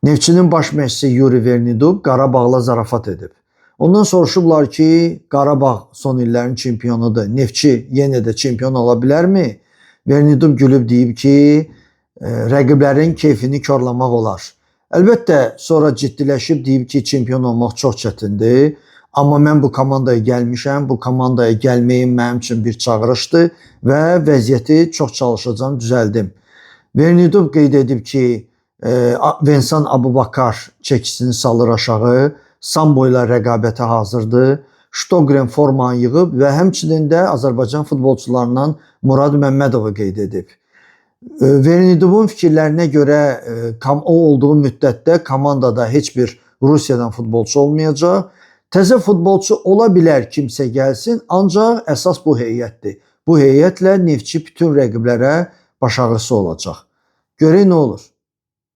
Neftçinin baş məşqçisi Yuri Vernidub Qarabağla zarafat edib. Ondan soruşublar ki, Qarabağ son illərin çempionudur. Neftçi yenə də çempion ola bilərmi? Vernidub gülüb deyib ki, rəqiblərin keyfini korlamaq olar. Əlbəttə, sonra ciddiləşib deyib ki, çempion olmaq çox çətindir. Amma mən bu komandaya gəlmişəm, bu komandaya gəlməyim mənim üçün bir çağırışdır və vəziyyəti çox çalışacağam, düzəldim. Vernidub qeyd edib ki, Vensan Abubakar çəkisini salır aşağı, sambo ilə rəqabətə hazırdır. Ştogren formanı yığıb və həmçinin də Azərbaycan futbolçularından Murad Məmmədovu qeyd edib. Vernidubun fikirlərinə görə o olduğu müddətdə komandada heç bir Rusiyadan futbolçu olmayacaq. Təzə futbolçu ola bilər kimsə gəlsin, ancaq əsas bu heyətdir. Bu heyətlə Neftçi bütün rəqiblərə baş ağrısı olacaq. Görək nə olur.